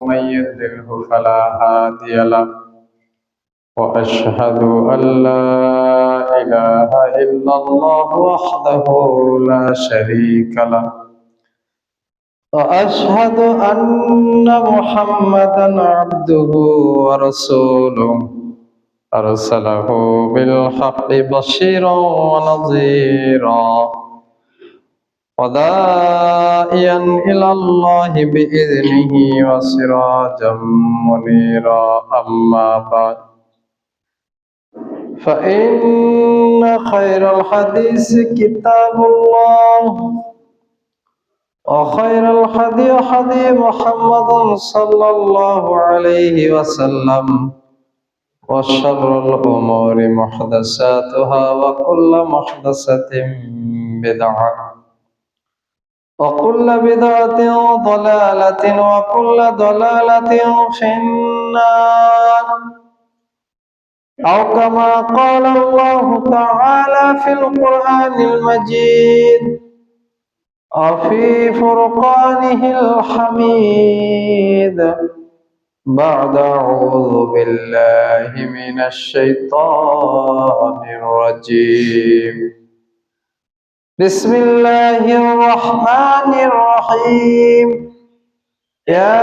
ومن يضلله فلا هادي له وأشهد أن لا إله إلا الله وحده لا شريك له وأشهد أن محمدا عبده ورسوله أرسله بالحق بشيرا ونذيرا وداعيا إلى الله بإذنه وسراجا منيرا أما بعد فإن خير الحديث كتاب الله وخير الهدي هدي محمد صلى الله عليه وسلم وشر الأمور محدثاتها وكل محدثة بدعة وكل بدعة ضلالة وكل ضلالة في النار أو كما قال الله تعالى في القرآن المجيد وفي فرقانه الحميد بعد أعوذ بالله من الشيطان الرجيم بسم الله الرحمن الرحيم يا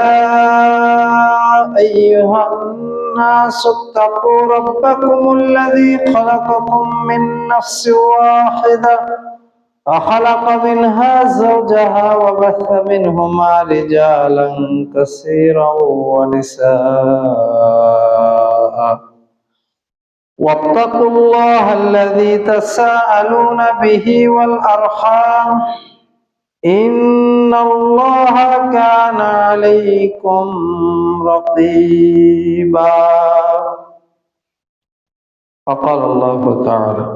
أيها الناس اتقوا ربكم الذي خلقكم من نفس واحدة وخلق منها زوجها وبث منهما رجالا كثيرا ونساء واتقوا الله الذي تساءلون به والأرحام إن الله كان عليكم رقيبا وقال الله تعالى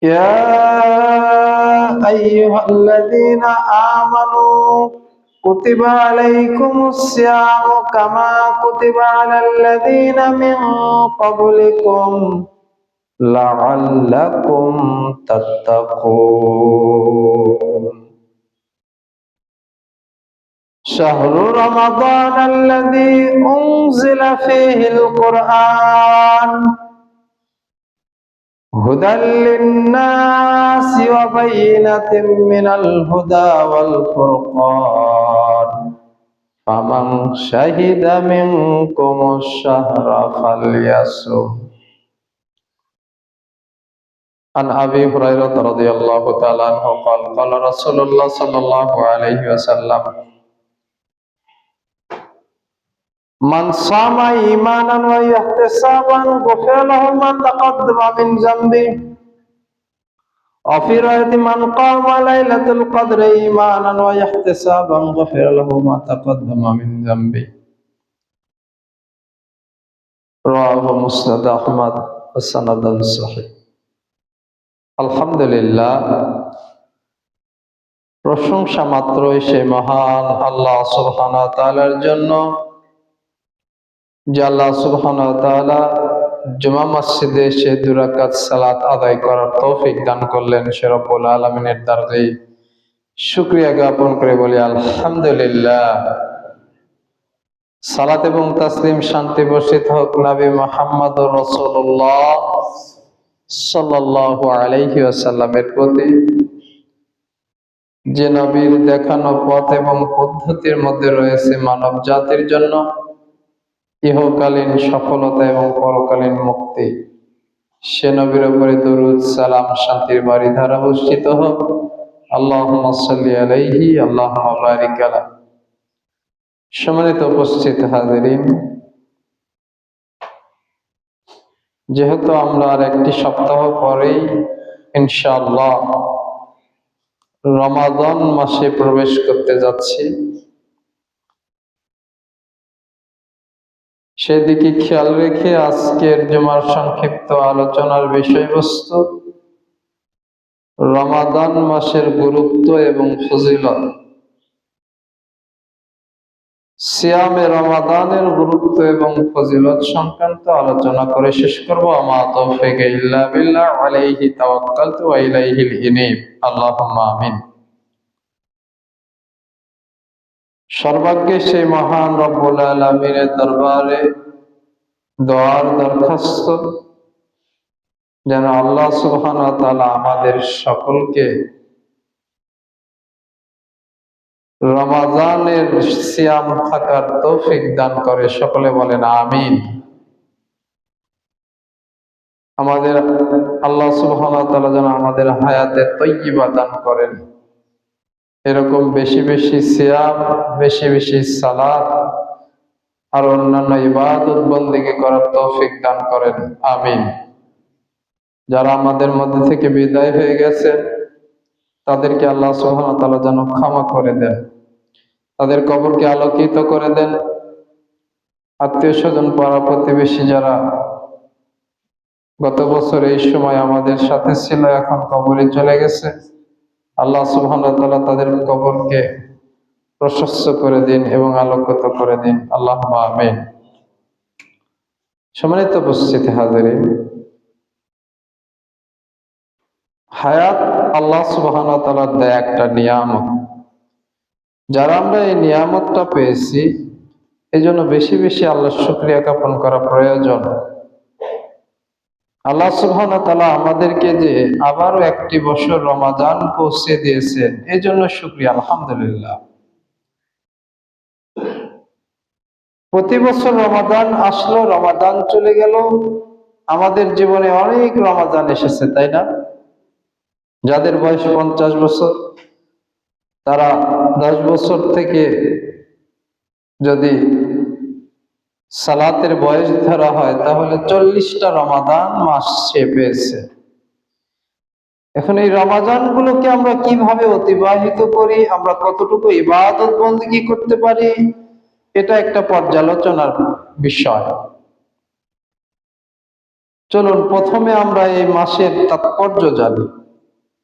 يا أيها الذين آمنوا كتب عليكم الصيام كما كتب على الذين من قبلكم لعلكم تتقون شهر رمضان الذي أنزل فيه القرآن هدى للناس وبينة من الهدى والفرقان فمن شهد منكم الشهر فليصم عن أبي هريرة رضي الله تعالى عنه قال قال رسول الله صلى الله عليه وسلم من صام إيمانا واحتسابا غفر له ما تقدم من ذنبه وفي رواية من قام ليلة القدر إيمانا واحتسابا غفر له ما تقدم من ذنبه رواه مسند أحمد وسند صحيح আলহামদুলিল্লাহ প্রশংসা মাত্রই সেই মহান আল্লাহ সুবহানাহু ওয়া তাআলার জন্য যে আল্লাহ সুবহানাহু ওয়া তাআলা জুমা মসজিদে এসে 2 রাকাত সালাত আদায় করার তৌফিক দান করলেন সে রব্বুল আলামিনের দরজে শুকরিয়া জ্ঞাপন করে বলি আলহামদুলিল্লাহ। সালাত এবং তাসলিম শান্তি বর্ষিত হোক নবী মুহাম্মদুর রাসূলুল্লাহ সাল্লাল্লাহু আলাইহি ওয়াসাল্লামের প্রতি, যে নবীর দেখানো পথ এবং পদ্ধতির মধ্যে রয়েছে মানব জাতির জন্য ইহকালীন সফলতা এবং পরকালীন মুক্তি। সে নবীর উপরে দরুদ সালাম শান্তির বারিধারা বর্ষিত হোক। আল্লাহুম্মা সাল্লি আলাইহি আল্লাহুম্মা বারিক আলাইহি। সম্মানিত উপস্থিত হাজিরিন, যেহেতু আমরা আর একটি সপ্তাহ পরেই ইনশাআল্লাহ রমাদান মাসে প্রবেশ করতে যাচ্ছি, সেদিকে খেয়াল রেখে আজকের জুমার সংক্ষিপ্ত আলোচনার বিষয়বস্তু রমাদান মাসের গুরুত্ব এবং ফজিলত। সিয়ামে রমাদানের গুরুত্ব এবং ফজিলত সংক্রান্ত আলোচনা করে শেষ করব। আমা তৌফিক ইল্লা বিল্লাহ আলাইহি তাওয়াক্কালতু ওয়া ইলাইহিল ইনীব। আল্লাহুম্মা আমিন। সর্বাগ্যে সেই মহান রব্বুল আলামিনের দরবারে দোয়ার দরখাস্ত যেন আল্লাহ সুবহানাহু ওয়া তাআলা আমাদের সকলকে রমাজানের সিয়াম থাকার তৌফিক দান করে। সকলে বলেন আমিন। আমাদের আল্লাহ সুবহানাহু ওয়া তাআলা যেন আমাদের হায়াতে তয়্যিবা দান করেন, এরকম বেশি বেশি সিয়াম, বেশি বেশি সালাত আর অন্যান্য ইবাদত বন্দেগী করার তৌফিক দান করেন, আমিন। যারা আমাদের মধ্যে থেকে বিদায় হয়ে গেছে তাদেরকে আল্লাহ সুবহানাহু ওয়া তাআলা যেন ক্ষমা করে দেন, তাদের কবরকে আলোকিত করে দেন। আত্মীয় স্বজন, পাড়া প্রতিবেশী যারা গত বছর এই সময় আমাদের সাথে ছিল, এখন কবরে চলে গেছে, আল্লাহ সুবহানাহু ওয়া তাআলা তাদের কবরকে প্রশস্ত করে দিন এবং আলোকিত করে দিন, আল্লাহুম্মা আমিন। সম্মানিত উপস্থিতি হাজিরিন, হায়াত আল্লাহ সুবহানাহু ওয়া তাআলার দেয়া একটা নিয়ামত। যারা আমরা এই নিয়ামতটা পেয়েছি, এই জন্য বেশি বেশি আল্লাহর শুকরিয়া জ্ঞাপন করা প্রয়োজন। আল্লাহ সুবহানাহু ওয়া তাআলা আমাদেরকে যে আবারও একটি বছর রমাদান পৌঁছে দিয়েছেন, এই জন্য শুকরিয়া, আলহামদুলিল্লাহ। প্রতি বছর রমাদান আসলো, রমাদান চলে গেল, আমাদের জীবনে অনেক রমাদান এসেছে, তাই না? যাদের বয়স 50 বছর, তারা 10 বছর থেকে যদি সালাতের বয়স ধরা হয় তাহলে 40টা রমাদান মাস সে পেয়েছে। এখন এই রমাদান গুলোকে আমরা কিভাবে অতিবাহিত করি, আমরা কতটুকু ইবাদত বন্দেগী করতে পারি, এটা একটা পর্যালোচনার বিষয়। চলুন প্রথমে আমরা এই মাসের তাৎপর্য জানি।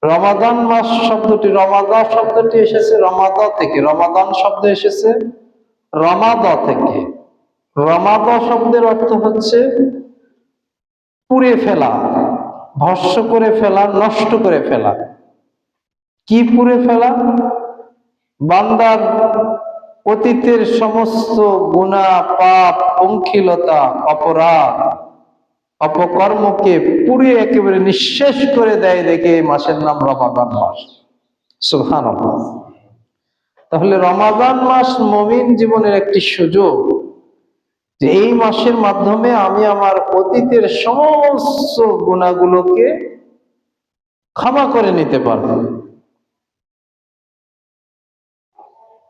রমাদান মাস শব্দটি, রমাদান শব্দটি এসেছে রমাদা থেকে, রমাদান শব্দ এসেছে রমাদা থেকে। রমাদা শব্দের অর্থ হচ্ছে পুড়ে ফেলা, ভস্ম করে ফেলা, নষ্ট করে ফেলা। কি পুড়ে ফেলা? বান্দার অতীতের সমস্ত গুনাহ, পাপ, পঙ্কিলতা, অপরাধ, অপকর্মকে পুড়িয়ে একেবারে নিঃশেষ করে দেয়, দেখে এই মাসের নাম রমাদান মাস। সুবহানাল্লাহ। তাহলে রমাদান মাস মুমিন জীবনের একটি সুযোগ, যে এই মাসের মাধ্যমে আমি আমার অতীতের সমস্ত গুনাহগুলোকে ক্ষমা করে নিতে পারব।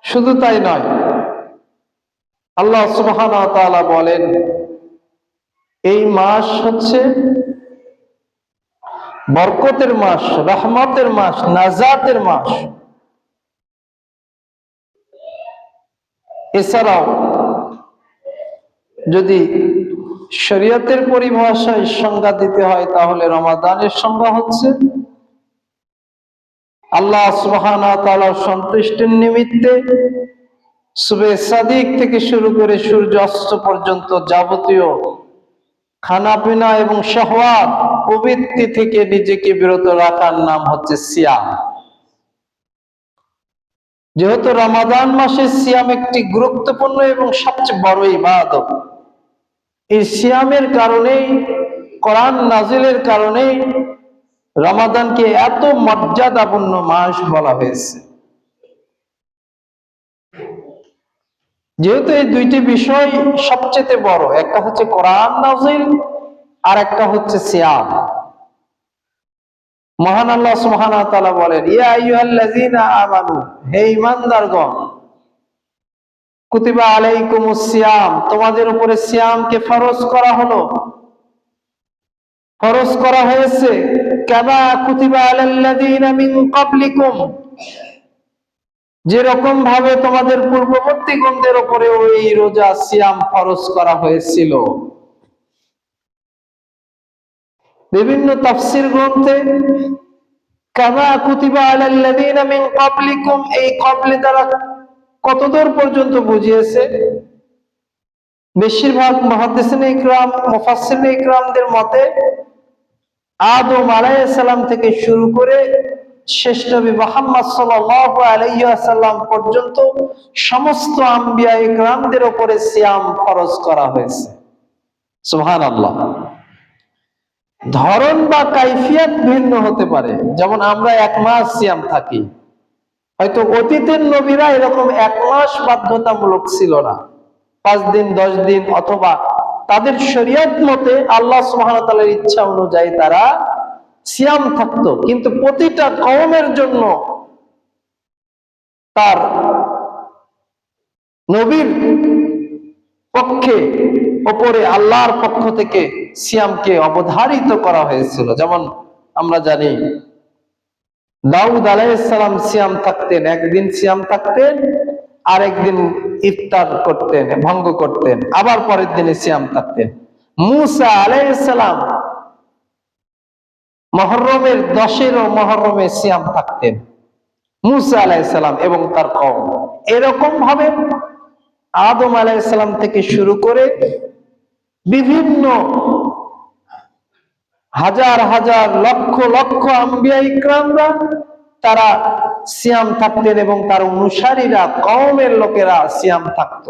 শুধু তাই নয়, আল্লাহ সুবহানাহু ওয়া তাআলা বলেন এই মাস হচ্ছে বরকতের মাস, রহমতের মাস, নাজাতের মাস। এছাড়াও যদি শরীয়তের পরিভাষায় সংজ্ঞা দিতে হয় তাহলে রমাদানের সংজ্ঞা হচ্ছে আল্লাহ সুবহানাহু ওয়া তাআলার সন্তুষ্টির নিমিত্তে সুবে সাদিক থেকে শুরু করে সূর্য অস্ত পর্যন্ত যাবতীয় খানা পিনা এবং শাহওয়াত প্রবৃত্তি থেকে নিজেকে বিরত রাখার নাম হচ্ছে সিয়াম। যেহেতু রমাদান মাসে সিয়াম একটি গুরুত্বপূর্ণ এবং সবচেয়ে বড় ইবাদত, এই সিয়ামের কারণেই, কোরআন নাজিলের কারণেই রমাদানকে এত মর্যাদাপূর্ণ মাস বলা হয়েছে। যেহেতু এই দুইটি বিষয় সবচেয়ে বড়, একটা হচ্ছে কোরআন নাজিল আর একটা হচ্ছে সিয়াম। মহান আল্লাহ সুবহানাহু ওয়া তাআলা বলেন, ইয়া আইয়ুহাল্লাযীনা আমানু, হে ঈমানদারগণ, কুতিবা আলাইকুমুস সিয়াম, তোমাদের উপরে সিয়ামকে ফরজ করা হলো, ফরজ করা হয়েছে, কামা কুতিবা আলাল্লাযীনা মিন ক্বাবলিকুম, যেরকম ভাবে তোমাদের পূর্ববর্তীগণদের উপরে ওই রোজা সিয়াম ফরজ করা হয়েছিল। বিভিন্ন তাফসীর গ্রন্থে কামা কুতিবা আলাল্লাযীনা মিন ক্বাবলিকুম, এই ক্বাবলি দ্বারা কতদূর পর্যন্ত বুঝিয়েছে? বেশিরভাগ মুহাদ্দিসিনে ইকরাম, মুফাসসিরিনে ইকরামদের মতে আদম আলাইহিস সালাম থেকে শুরু করে শেষ নবী মুহাম্মদ সাল্লাল্লাহু আলাইহি ওয়াসাল্লাম পর্যন্ত সমস্ত আম্বিয়া ইকরামদের উপরে সিয়াম ফরজ করা হয়েছে। সুবহানাল্লাহ। ধরন বা কাইফিয়ত ভিন্ন হতে পারে, যেমন আমরা 1 মাস সিয়াম থাকি, হয়তো অতীতের নবীরা এরকম 1 মাস বাধ্যতামূলক ছিল না, 5 দিন 10 দিন, অথবা তাদের শরীয়ত মতে আল্লাহ সুবহানাহু ওয়া তাআলার ইচ্ছা অনুযায়ী তারা সিয়াম থাকতো। কিন্তু প্রতিটা কওমের জন্য তার নবীর পক্ষে উপরে আল্লাহর পক্ষ থেকে সিয়ামকে অবধারিত করা হয়েছিল। যেমন আমরা জানি দাউদ আলাইহিস সালাম সিয়াম থাকতেন, একদিন সিয়াম থাকতেন, আর একদিন ইফতার করতেন, ভঙ্গ করতেন, আবার পরের দিনে সিয়াম থাকতেন। মূসা আলাইহিস সালাম মুহররমের 10 মুহররমে সিয়াম থাকতেন, মূসা আলাইহিস সালাম এবং তার কওম। এরকম ভাবে আদম আলাইহিস সালাম থেকে শুরু করে বিভিন্ন হাজার হাজার লক্ষ লক্ষ আম্বিয়া ইকরামরা তারা সিয়াম থাকতেন এবং তার অনুসারীরা, কওমের লোকেরা সিয়াম থাকত।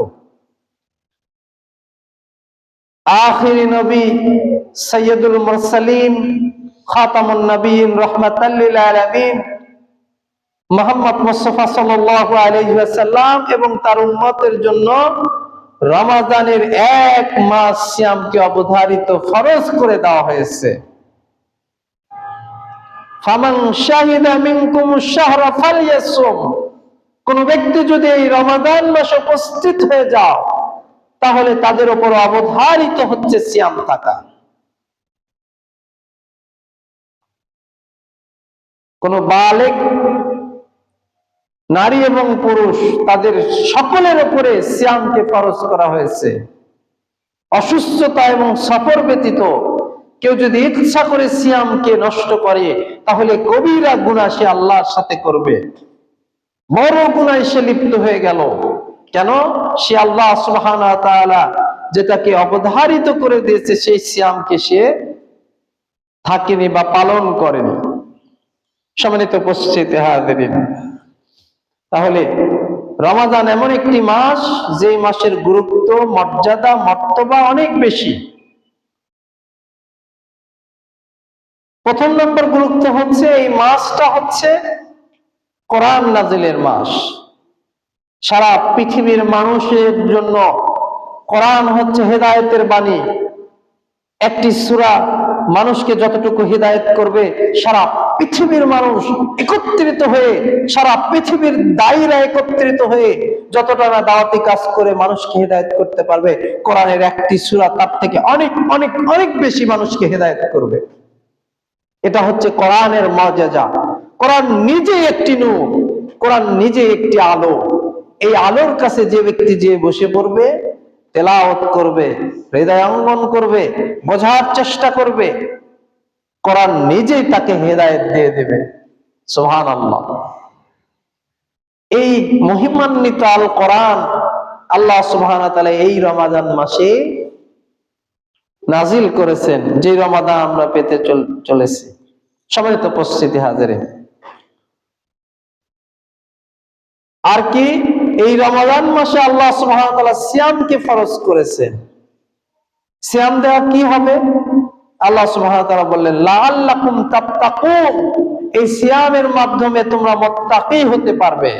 আখিরি নবী সাইয়্যিদুল মুরসালিন খাতামুন নবিয়্যিন রাহমাতাল লিল আলামিন মুহাম্মদ মুস্তাফা সাল্লাল্লাহু আলাইহি ওয়াসাল্লাম এবং তার উম্মতের জন্য রমাদানের 1 মাস সিয়ামকে অবধারিত ফরজ করে দেওয়া হয়েছে। ফামান শাহিদা মিনকুমুশ শাহরা ফালইয়াসুম, কোন ব্যক্তি যদি এই রমাদান মাসে উপস্থিত হয়ে যাও তাহলে তাদের উপর অবধারিত হচ্ছে সিয়াম থাকা। কোন বালেগ নারী এবং পুরুষ তাদের সকলের উপরে সিয়ামকে ফরজ করা হয়েছে। অসুস্থতা এবং সফর ব্যতীত কেউ যদি ইচ্ছা করে সিয়ামকে নষ্ট করে তাহলে কবিরা গুনাহ সে আল্লাহর সাথে করবে, বড় গুনাহে সে লিপ্ত হয়ে গেল। কেন? সে আল্লাহ সুবহানাহু ওয়া তাআলা যেটাকে অবধারিত করে দিয়েছে সেই সিয়ামকে সে থাকেনি বা পালন করেনি। সম্মানিত উপস্থিতি হাজিরিন, তাহলে রমাদান এমন একটি মাস যে মাসের গুরুত্ব, মর্যাদা, মর্তবা অনেক বেশি। প্রথম নম্বর গুরুত্ব হচ্ছে এই মাসটা হচ্ছে কোরআন নাজিলের মাস। সারা পৃথিবীর মানুষের জন্য কোরআন হচ্ছে হেদায়েতের বাণী। একটি সূরা মানুষকে যতটুকু হিদায়াত করবে, সারা পৃথিবীর মানুষ একত্রিত হয়ে, সারা পৃথিবীর দায়রা একত্রিত হয়ে যতটা না দাওয়াতি কাজ করে মানুষকে হিদায়াত করতে পারবে, কোরআনের একটি সূরা তার থেকে অনেক অনেক অনেক বেশি মানুষকে হিদায়াত করবে। এটা হচ্ছে কোরআনের মুআজিজা। কোরআন নিজে একটি নূর, কোরআন নিজে একটি আলো। এই আলোর কাছে যে ব্যক্তি যে বসে পড়বে, তেলাওয়াত করবে, হৃদয়ঙ্গম করবে, বোঝার চেষ্টা করবে, কোরআন নিজেই তাকে হেদায়েত দিয়ে দেবে। সুবহানাল্লাহ। এই মহিমান্বিত আল কোরআন আল্লাহ সুবহানাহু ওয়া তাআলা এই রমাদান মাসে নাজিল করেছেন, যে রমাদান আমরা পেতে চলেছি। সম্মানিত উপস্থিতি হাজিরিন, আর কি এই রমাদান মাসে আল্লাহ সুবহানাহু ওয়া তাআলা সিয়ামকে ফরজ করেছেন। সিয়াম দেওয়া কি হবে? আল্লাহ সুবহানাহু ওয়া তাআলা বললেন লাআল্লাকুম তাত্তাকুন, এই সিয়ামের মাধ্যমে তোমরা মুত্তাকি হতে পারবে।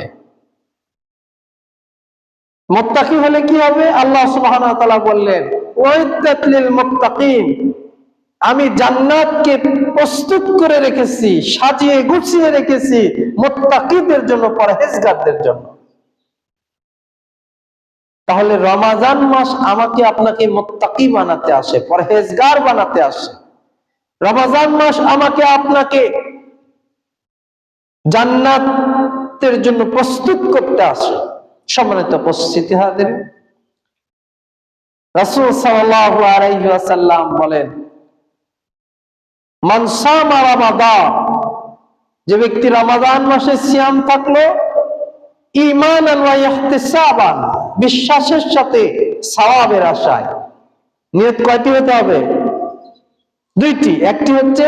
মুত্তাকি হলে কি হবে? আল্লাহ সুবহানাহু ওয়া তাআলা বললেন ওয়াইদ্দাত লিল মুত্তাকিন, আমি জান্নাতকে প্রস্তুত করে রেখেছি, সাজিয়ে গুছিয়ে রেখেছি মুত্তাকিদের জন্য, পরহেজগারদের জন্য। তাহলে রমাজান মাস আমাকে আপনাকে মুত্তাকি বানাতে আসে, পরহেজগার বানাতে আসে। রমাজান মাস আমাকে আপনাকে জান্নাতের জন্য প্রস্তুত করতে আসে। সম্মানিত উপস্থিতি হাজিরিন, রাসূল সাল্লাল্লাহু আলাইহি ওয়াসাল্লাম বলেন মান সামা রমাদান, যে ব্যক্তি রমাদান মাসে সিয়াম থাকলো ঈমানান ওয়া ইহতিসাবান, বিশ্বাসের সাথে সওয়াবের আশায়। নিয়ত কয়টি হতে হবে? দুইটি। একটি হচ্ছে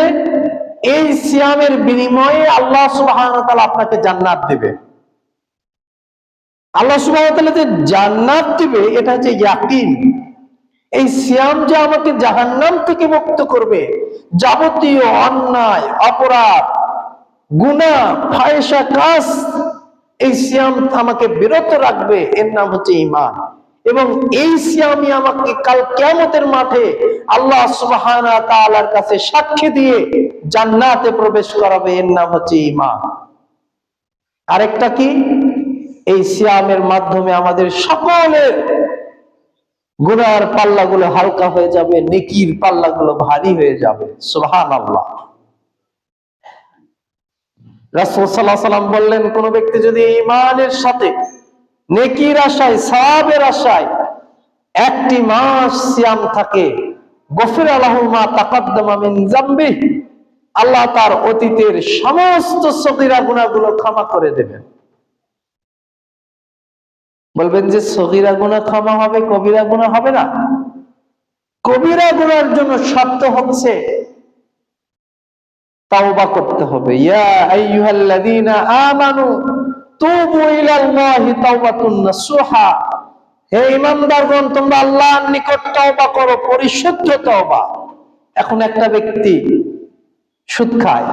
এই সিয়ামের বিনিময়ে আল্লাহ সুবহানাহু ওয়া তাআলা আপনাকে জান্নাত দিবে। আল্লাহ সুবহানাহু ওয়া তাআলা যে জান্নাত দিবে এটা হচ্ছে ইয়াকিন। এই সিয়াম যে আমাকে জাহান্নাম থেকে মুক্ত করবে, যাবতীয় অন্যায়, অপরাধ, গুনাহ, ফাহিশা কাজ, এই সিয়াম আমাকে বিরত রাখবে, এর নাম হচ্ছে ঈমান। এবং এই সিয়ামই আমাকে কাল কিয়ামতের মাঠে আল্লাহ সুবহানাহু ওয়া তাআলার কাছে সাক্ষী দিয়ে জান্নাতে প্রবেশ করাবে, এর নাম হচ্ছে ঈমান। আরেকটা কি, এই সিয়ামের মাধ্যমে আমাদের সকলের গুনার পাল্লাগুলো হালকা হয়ে যাবে, নেকির পাল্লাগুলো ভারী হয়ে যাবে। সুবহানাল্লাহ। রাসূল সাল্লাল্লাহু আলাইহি ওয়াসাল্লাম বললেন, কোন ব্যক্তি যদি ঈমানের সাথে নেকির আশায়, সওয়াবের আশায় একটি মাস সিয়াম থাকে, গফিরা লাহু মা তাকাদ্দামা মিন যামবিহি, আল্লাহ তার অতীতের সমস্ত সগীরা গুনাহগুলো ক্ষমা করে দেবেন। বলবেন যে সগীরা গুনাহ ক্ষমা হবে, কবিরা গুনাহ হবে না? কবিরা গুনার জন্য শর্ত হচ্ছে তাওবা করতে হবে। ইয়া আইয়ুহাল্লাযীনা আমানু তুবু ইলাল্লাহি তাওবাতুন নাসুহা, হে ঈমানদারগণ তোমরা আল্লাহর নিকট তওবা করো, পরিশুদ্ধ তওবা। এখন একটা ব্যক্তি সুদ খায়,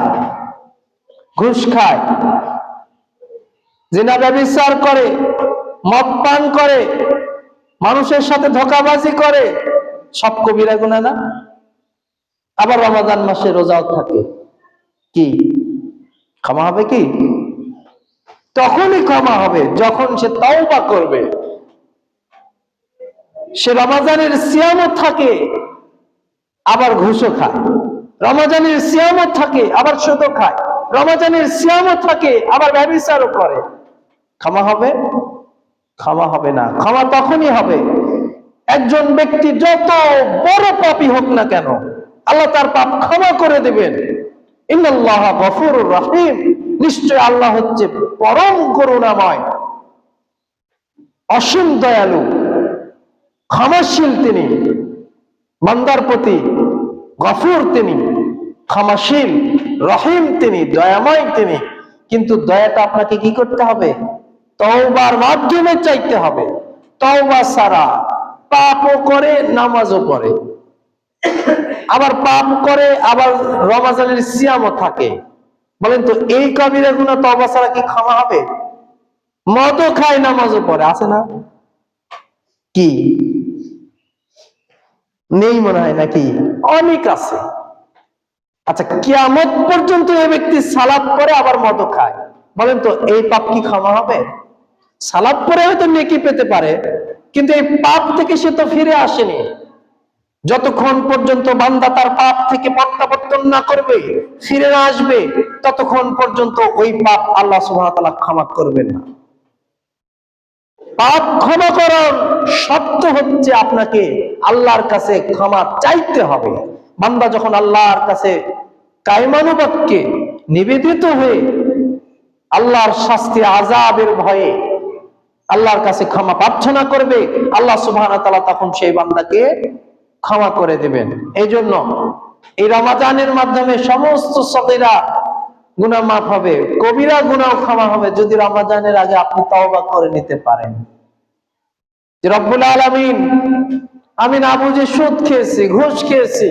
ঘুষ খায়, জিনা ব্যভিচার করে, মদ পান করে, মানুষের সাথে ধোঁকাবাজি করে, সব কবিরা গুনাহ না? আবার রমাদান মাসে রোজাও থাকে, কি ক্ষমা হবে? কি তখনই ক্ষমা হবে যখন সে তওবা করবে। সে রমজানের সিয়ামও থাকে, আবার ঘুষও খায়, রমজানের সিয়ামও থাকে, আবার সুদও খায়, রমজানের সিয়ামও থাকে, আবার ব্যভিচারও করে, ক্ষমা হবে? ক্ষমা হবে না। ক্ষমা তখনই হবে একজন ব্যক্তি যত বড় পাপী হোক না কেন, আল্লাহ তার পাপ ক্ষমা করে দেবেন। ইন্নাল্লাহা গফুরুর রহিম, নিশ্চয় আল্লাহ হচ্ছে পরম করুণাময়, অসীম দয়ালু, ক্ষমাশীল। তিনি বান্দার প্রতি গফুর, তিনি ক্ষমাশীল, রহিম, তিনি দয়াময়। তিনি কিন্তু দয়াটা আপনাকে কি করতে হবে? তওবার মাধ্যমে চাইতে হবে। তওবা ছাড়া পাপও করে, নামাজও পড়ে, আবার পাপ করে, আবার রমজানের সিয়ামও থাকে। বলেন তো এই কবিরা গুনাহ তওবা ছাড়া কি ক্ষমা হবে? মদও খায়, নামাজও পড়ে, আছে না? কি নেই মনে হয় নাকি? অনেক আছে। আচ্ছা, কিয়ামত পর্যন্ত এই ব্যক্তি সালাত পড়ে আবার মদও খায়, বলেন তো এই পাপ কি ক্ষমা হবে? সালাত পড়ে হয়তো নেকি পেতে পারে, কিন্তু এই পাপ থেকে সে তো ফিরে আসেনি। যতক্ষণ পর্যন্ত বান্দা তার পাপ থেকে প্রত্যাবর্তন না করবে, ফিরে না আসবে, ততক্ষণ পর্যন্ত ওই পাপ আল্লাহ সুবহানাহু ওয়া তাআলা ক্ষমা করবেন না। পাপ ক্ষমা করার শর্ত হচ্ছে আপনাকে আল্লাহর কাছে ক্ষমা চাইতে হবে। বান্দা যখন আল্লাহর কাছে কায়মানুবাক্যে নিবেদিত হয়ে আল্লাহর শাস্তি আযাবের ভয়ে আল্লাহর কাছে ক্ষমা প্রার্থনা করবে, আল্লাহ সুবহানাহু ওয়া তাআলা তখন সেই বান্দাকে ক্ষমা করে দিবেন। এই জন্য এই রমাদানের মাধ্যমে সমস্ত সগীরা গুনাহ মাফ হবে, কবিরা গুনাহ ক্ষমা হবে, যদি রমাদানের আগে আপনি তওবা করে নিতে পারেন যে রব্বুল আলামিন, আমি না বুঝে সুদ খেয়েছি, ঘুষ খেয়েছি,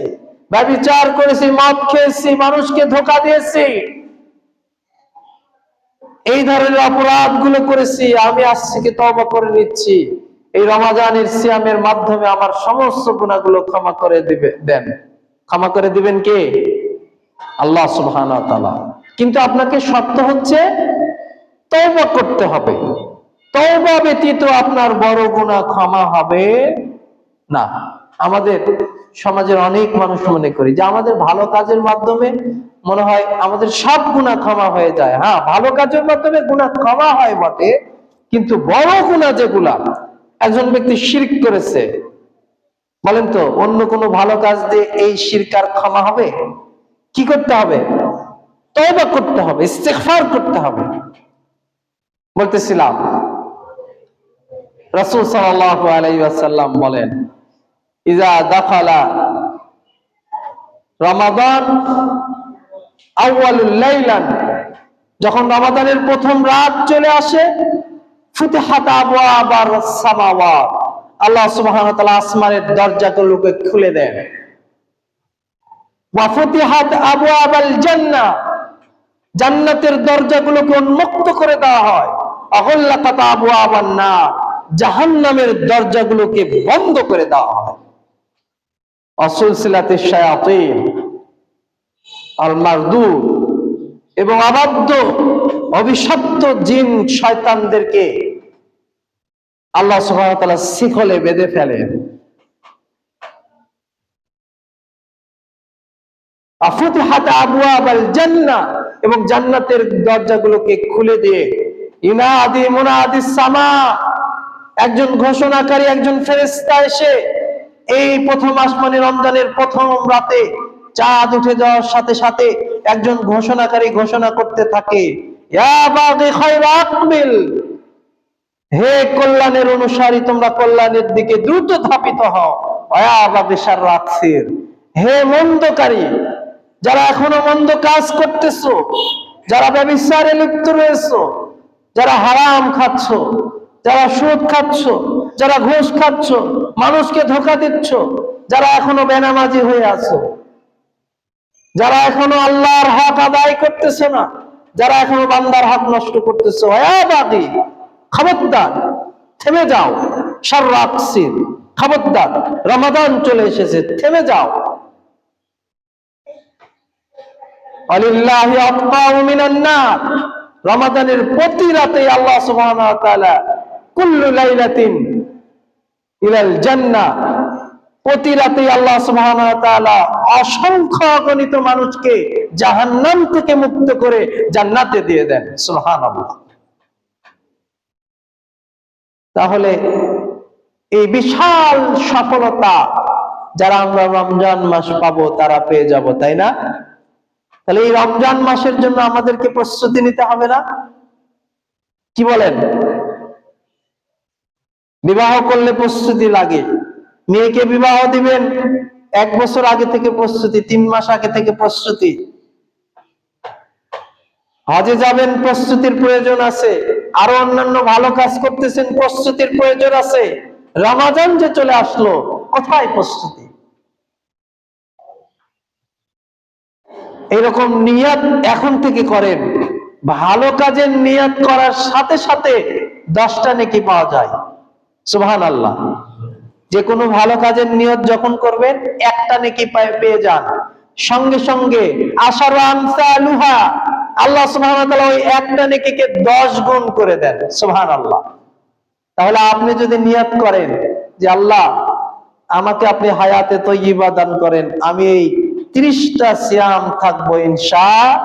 ব্যভিচার করেছি, মদ খেয়েছি, মানুষকে ধোঁকা দিয়েছি, এই ধরনের অপরাধ গুলো করেছি, আমি আজ থেকে তওবা করে নিচ্ছি। এই রমাদানের সিয়ামের মাধ্যমে আমার সমস্ত গুনাহগুলো ক্ষমা করে দেন। ক্ষমা করে দিবেন কে? আল্লাহ সুবহানাহু ওয়া তাআলা। কিন্তু আপনাকে শর্ত হচ্ছে তওবা করতে হবে। তওবা ব্যতীত আপনার বড় গুনাহ ক্ষমা হবে না। আমাদের সমাজের অনেক মানুষ মনে করি যে আমাদের ভালো কাজের মাধ্যমে মনে হয় আমাদের সব গুনাহ ক্ষমা হয়ে যায়। হ্যাঁ, ভালো কাজের মাধ্যমে গুনাহ ক্ষমা হয় বটে, কিন্তু বড় গুনাহ যেগুলা, একজন ব্যক্তি শিরক করেছে, বলেন তো অন্য কোনো ভালো কাজ দিয়ে এই শিরক আর ক্ষমা হবে? কি করতে হবে? তওবা করতে হবে, ইস্তিগফার করতে হবে। বলতেছিলাম রাসূল সাল্লাল্লাহু আলাইহি ওয়াসাল্লাম বলেন, ইজা দাখালা রমাদান আউয়ালুল লাইলান, যখন রমাদানের প্রথম রাত চলে আসে, ফুতিহাত আবওয়াবাস সামাওয়াত, আল্লাহ সুবহানাহু ওয়া তাআলা আসমানের দরজাগুলোকে খুলে দেন। ওয়া ফুতিহাত আবওয়াবাল জান্নাহ, জান্নাতের দরজাগুলোকে উন্মুক্ত করে দেওয়া হয়। আগুল্লাকাত আবওয়াবান নার, জাহান্নামের দরজাগুলোকে বন্ধ করে দেওয়া হয়। অসুলসিলাতিশ শায়াতিন আল মারদুদ, এবং অবাধ্য অভিশপ্ত জিন শয়তানদেরকে আল্লাহ সুবহানাহু ওয়া তাআলা শিকলে বেঁধে ফেলেন। আফুতিহাত আবওয়াবাল জান্নাহ, এবং জান্নাতের দরজাগুলোকে খুলে দিয়ে ইনাদি মুনাদিস সামা, একজন ঘোষণাকারী, একজন ফেরেশতা এসে এই প্রথম আসমানে রমজানের প্রথম রাতে চাঁদ উঠে যাওয়ার সাথে সাথে একজন ঘোষণাকারী ঘোষণা করতে থাকে, ইয়া বাগি খায়র আকবিল, হে কল্যাণের অনুসারী তোমরা কল্যাণের দিকে দ্রুত ধাবিত হও। ওয়া বাগি শারর আকসির, হে মন্দকারী, যারা এখনো মন্দ কাজ করতেছো, যারা ব্যভিচারে লিপ্ত রয়েছো, যারা হারাম খাচ্ছ, যারা সুদ খাচ্ছ, যারা ঘুষ খাচ্ছ, মানুষকে ধোঁকা দিচ্ছ, যারা এখনো বেনামাজি হয়ে আছো, যারা এখনো আল্লাহর হক আদায় করতেছে না, যারা এখনো বান্দার হক নষ্ট করতেছে, খবরদার থেমে যাও। শারর আকসির, খবরদার রমাদান চলে এসেছে, থেমে যাও। আলিল্লাহি আতকাউ মিনান নার, রমাদানের প্রতি রাতে আল্লাহ সুবহানাহু ওয়া তাআলা কুল্লু লাইলাতিন ইলাল জান্নাহ, প্রতি রাতে আল্লাহ সুবহানাহু ওয়া তাআলা অসংখ্য অগণিত মানুষকে জাহান্নাম থেকে মুক্ত করে জান্নাতে দিয়ে দেন। সুবহানাল্লাহ। তাহলে এই বিশাল সফলতা যারা আমরা রমজান মাস পাবো তারা পেয়ে যাব, তাই না? তাহলে এই রমজান মাসের জন্য আমাদেরকে প্রস্তুতি নিতে হবে না? কি বলেন? বিবাহ করলে প্রস্তুতি লাগে। মেয়েকে বিবাহ দিবেন, 1 বছর আগে থেকে প্রস্তুতি, 3 মাস আগে থেকে প্রস্তুতি। হজে যাবেন, প্রস্তুতির প্রয়োজন আছে। আরো অন্যান্য ভালো কাজ করতেছেন, প্রস্তুতির প্রয়োজন আছে। রমাদান যে চলে আসলো, কোথায় প্রস্তুতি? এরকম নিয়ত এখন থেকে করেন। ভালো কাজের নিয়ত করার সাথে সাথে 10টা নেকি পাওয়া যায়। সুবহানাল্লাহ। যে কোনো ভালো কাজের নিয়ত যখন করবেন, 1টা নেকি পেয়ে যান। সঙ্গে সঙ্গে আশারু আমসালুহা, আল্লাহ সুবহানাহু ওয়া তাআলা ওই 1টা নেকিকে 10 গুণ করে দেন। সুবহানাল্লাহ। তাহলে আপনি যদি নিয়ত করেন যে আল্লাহ আমাকে আপনি হায়াতে তয়্যিবা দান করেন, আমি এই 30টা সিয়াম থাকবো ইনশাআল্লাহ,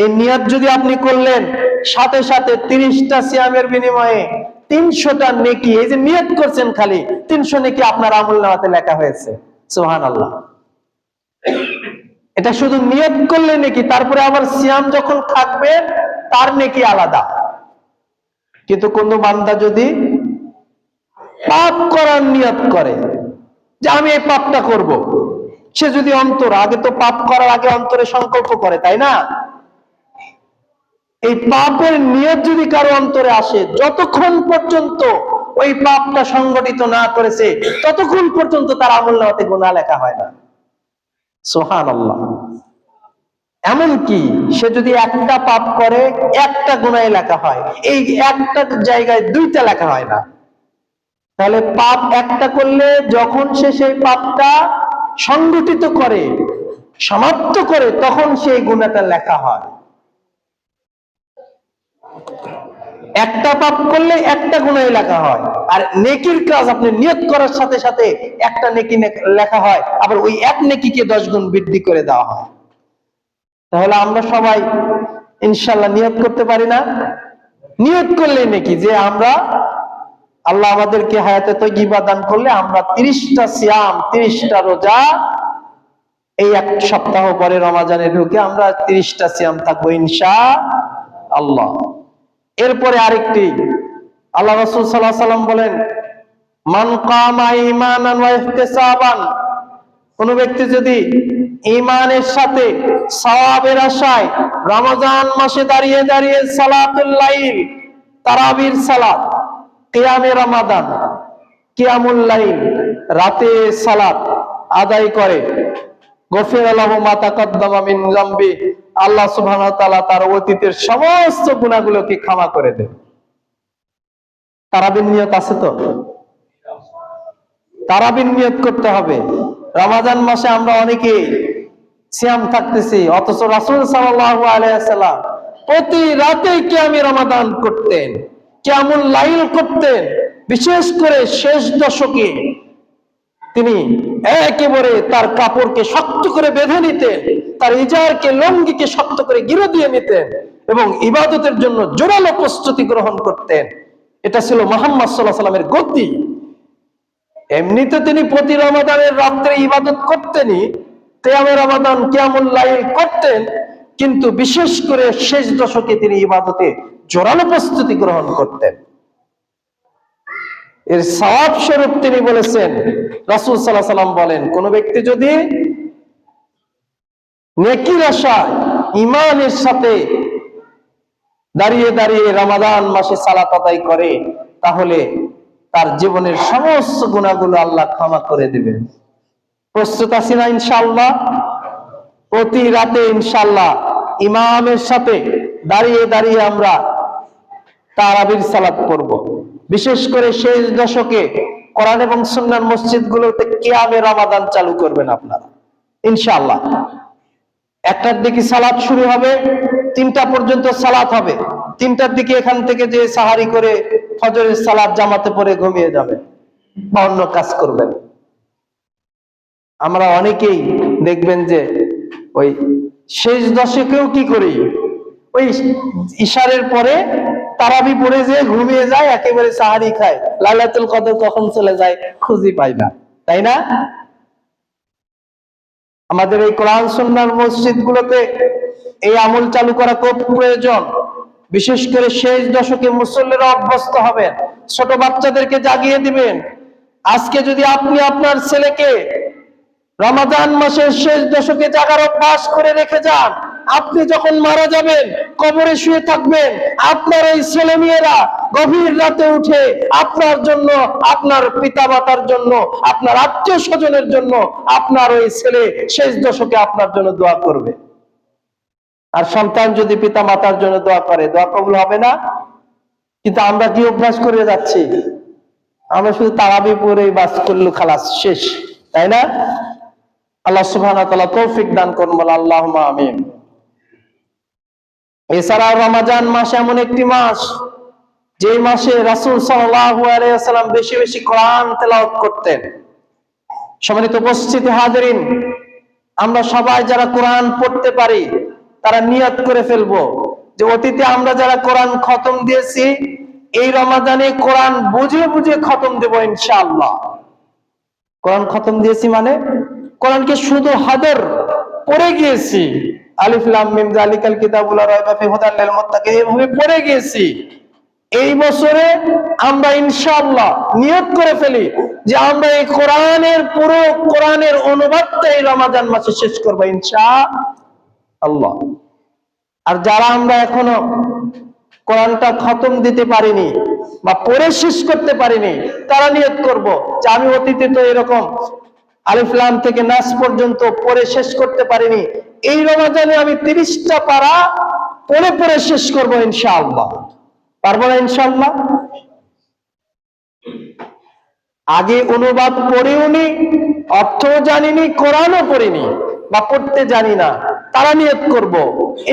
এই নিয়ত যদি আপনি করলেন, সাথে সাথে 30টা সিয়ামের বিনিময়ে 300টা নেকি, এই যে নিয়ত করছেন খালি 300 নেকি আপনার আমলনামাতে লেখা হয়েছে। সুবহানাল্লাহ। এটা শুধু নিয়ত করলে নেকি, তারপরে আবার সিয়াম যখন থাকবে তার নেকি আলাদা। কিন্তু কোন বান্দা যদি পাপ করার নিয়ত করে যে আমি এই পাপটা করব, সে যদি আগে তো পাপ করার আগে অন্তরে সংকল্প করে, তাই না? এই পাপের নিয়ত যদি কারো অন্তরে আসে, যতক্ষণ পর্যন্ত ওই পাপটা সংগঠিত না করেছে ততক্ষণ পর্যন্ত তার আমলনামাতে গুনাহ লেখা হয় না। সুবহানাল্লাহ। এমনকি সে যদি একটা পাপ করে, একটা গুনাহ লেখা হয়, এই একটা জায়গায় 2টা লেখা হয় না। তাহলে পাপ একটা করলে যখন সে সেই পাপটা সংগঠিত করে, সমাপ্ত করে, তখন সেই গুনাহটা লেখা হয়। একটা পাপ করলে একটা গুনাহ লেখা হয়, আর নেকির কাজ আপনি নিয়ত করার সাথে সাথে একটা নেকি লেখা হয়, আবার ওই এক নেকিকে 10 গুণ বৃদ্ধি করে দেওয়া হয়। তাহলে আমরা সবাই ইনশাআল্লাহ নিয়ত করতে পারি না? নিয়ত করলে নেকি যে আমরা, আল্লাহ আমাদেরকে হায়াতে তয়্যিবা দান করলে আমরা 30টা সিয়াম, 30টা রোজা, এই 1 সপ্তাহ পরে রমাজানে ঢুকে আমরা 30টা সিয়াম থাকবো ইনশাআল্লাহ। এরপরে আরেকটি, আল্লাহ রাসূল সাল্লাল্লাহু আলাইহি ওয়াসাল্লাম বলেন, মান কামা ঈমানান ওয়া ইহতিসাবান কোন ব্যক্তি যদি ঈমানের সাথে সওয়াবের আশায় রমজান মাসে দাঁড়িয়ে দাঁড়িয়ে সালাতুল লাইল, তারাবির সালাত, কিয়ামে রমাদান, কিয়ামুল লাইল, রাতে সালাত আদায় করে, গফিরা লাহু মা তাকাদ্দামা মিন যামবি, আল্লাহ সুবহানাহু ওয়া তাআলা তার অতীতের সমস্ত গুনাহগুলোকে ক্ষমা করে দেন। তারাবির নিয়ত আছে তো? তারাবির নিয়ত করতে হবে। রমাদান মাসে আমরা অনেকে সিয়াম থাকতেছি, অথচ রাসূল সাল্লাল্লাহু আলাইহি ওয়াসাল্লাম প্রতি রাতে কিয়ামে রমাদান করতেন, কিয়ামুল লাইল করতেন। বিশেষ করে শেষ দশকে তিনি একেবারে তার কাপড়কে শক্ত করে বেঁধে নিতেন, তার ইজারকে, লুঙ্গিকে শক্ত করে গিরে দিয়ে নিতেন এবং ইবাদতের জন্য জোরালো প্রস্তুতি গ্রহণ করতেন। এটা ছিল মুহাম্মদ সাল্লাল্লাহু আলাইহি ওয়াসাল্লামের গতি। এমনিতে তিনি প্রতি রমাদানের রাত্রে ইবাদত করতেনই, কিয়ামে রমাদান, কিয়ামুল লাইল করতেন, কিন্তু বিশেষ করে শেষ দশকে তিনি ইবাদতে জোরালো প্রস্তুতি গ্রহণ করতেন। এর সওয়াব স্বরূপ তিনি বলেছেন, রাসূল সাল্লাল্লাহু আলাইহি ওয়াসাল্লাম বলেন, কোন ব্যক্তি যদি নেকির আশায় ঈমানের সাথে দাঁড়িয়ে দাঁড়িয়ে রমাদান মাসে সালাত আদায় করে, তাহলে তার জীবনের সমস্ত গুনাহগুলো আল্লাহ ক্ষমা করে দিবেন। প্রস্তুত আছি না ইনশাআল্লাহ? প্রতি রাতে ইনশাআল্লাহ ইমামের সাথে দাঁড়িয়ে দাঁড়িয়ে আমরা তারাবির সালাত পড়ব। বিশেষ করে শেষ দশকে কোরআন এবং সুন্নাহর মসজিদগুলোতে কিয়ামে রমাদান চালু করবেন আপনারা ইনশাআল্লাহ। 1টার দিকে সালাত শুরু হবে, 3টা পর্যন্ত সালাত হবে। 3টার দিকে এখান থেকে যে সাহারি করে ফজরের সালাত জামাতে পড়ে ঘুমিয়ে যাবে বা অন্য কাজ করবেন। আমরা অনেকেই দেখবেন যে ওই শেষ দশকেও কি করি, ওই ইশারের পরে তারাবি পড়ে যে ঘুমিয়ে যায়, একেবারে সাহারি খায়, লাইলাতুল কদর কখন চলে যায় খুঁজে পাই না, তাই না? আমাদের এই কোরআন সুন্নাহর মসজিদগুলোতে এই আমল চালু করা খুব প্রয়োজন। বিশেষ করে শেষ দশকে মুসল্লিরা অভ্যস্ত হবেন, ছোট বাচ্চাদেরকে জাগিয়ে দিবেন। আজকে যদি আপনি আপনার ছেলেকে রমাদান মাসের শেষ দশকে জাগার অভ্যাস করে রেখে যান, আপনি যখন মারা যাবেন, কবরে শুয়ে থাকবেন, আপনার এই ছেলে মেয়েরা গভীর রাতে উঠে আপনার জন্য, আপনার পিতা মাতার জন্য, আপনার আত্মীয় স্বজনের জন্য, আপনার ওই ছেলে শেষ দশকে আপনার জন্য দোয়া করবে। আর সন্তান যদি পিতা মাতার জন্য দোয়া করে, দোয়া কবুল হবে না? কিন্তু আমরা কি অভ্যাস করে যাচ্ছি? আমরা শুধু তারাবি পড়েই বাস করলো, খালাস, শেষ, তাই না? আল্লাহ সুবহানাহু ওয়া তাআলা তৌফিক দান করুন, বলে আল্লাহুম্মা আমিন। এছাড়া রমাদান মাস এমন একটি মাস, যে মাসে রাসূল সাল্লাল্লাহু আলাইহি ওয়াসাল্লাম বেশি বেশি কোরআন তেলাওয়াত করতেন। সম্মানিত উপস্থিতি হাজিরিন, আমরা সবাই যারা কোরআন পড়তে পারি তারা নিয়ত করে ফেলবো যে অতীতে আমরা যারা কোরআন খতম দিয়েছি, এই রমাদানে কোরআন বুঝে বুঝে খতম দেব ইনশাআল্লাহ। কোরআন খতম দিয়েছি মানে কোরআনকে শুধু হাদর পড়ে গিয়েছি, আলিফ লাম মিম যালিকাল কিতাবুল লা রাইবা ফিহি হুদাল লিল মুত্তাকিন, এভাবে পড়ে গিয়েছি। এই বছরে আমরা ইনশাআল্লাহ নিয়ত করে ফেলি যে আমরা এই কোরআনের পুরো কোরআনের অনুবাদটা এই রমাদান মাসে শেষ করব ইনশাআল্লাহ। আর যারা আমরা এখনো কোরআনটা খতম দিতে পারিনি বা পড়ে শেষ করতে পারিনি, তারা নিয়ত করব যে আমি অতীতে তো এরকম আলিফ লাম থেকে নাস পর্যন্ত পড়ে শেষ করতে পারিনি, এই রমাদানে আমি 30টা পারা পড়ে পড়ে শেষ করব ইনশাআল্লাহ। পারবো না ইনশাআল্লাহ? আগে অনুবাদ পড়েও নি, অর্থও জানিনি, কোরআনও পড়িনি বা পড়তে জানি না, তারা নিয়ত করব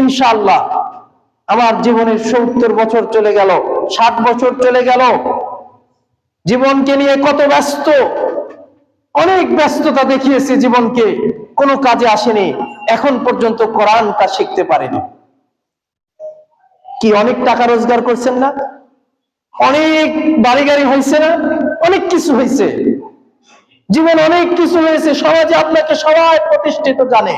ইনশাআল্লাহ আমার জীবনের 70 বছর চলে গেল, 60 বছর চলে গেল, জীবনকে নিয়ে কত ব্যস্ত, অনেক ব্যস্ততা দেখিয়েছি জীবনকে, কোনো কাজে আসেনি, এখন পর্যন্ত কোরআনটা শিখতে পারিনি। কি অনেক টাকা রোজগার করছেন না? অনেক বাড়ি গাড়ি হয়েছে না? অনেক কিছু হয়েছে, জীবন অনেক কিছু হয়েছে, সমাজে আপনাকে সবাই প্রতিষ্ঠিত জানে,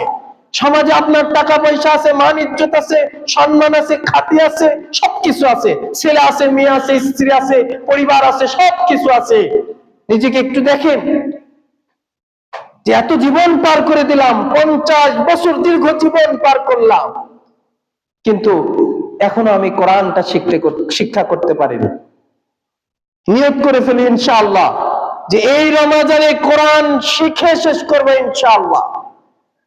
সমাজে আপনার টাকা পয়সা আছে, মান ইজ্জত আছে, সম্মান আছে, খ্যাতি আছে, সবকিছু আছে, ছেলে আছে, মেয়ে আছে, স্ত্রী আছে, পরিবার আছে, সবকিছু আছে। নিজেকে একটু দেখেন, যে এত জীবন পার করে দিলাম, 50 বছর দীর্ঘ জীবন পার করলাম, কিন্তু এখনো আমি কোরআনটা শিক্ষা করতে পারিনি। নিয়ত করে ফেলি ইনশাআল্লাহ যে এই রমাজানে কোরআন শিখে শেষ করবো ইনশাআল্লাহ।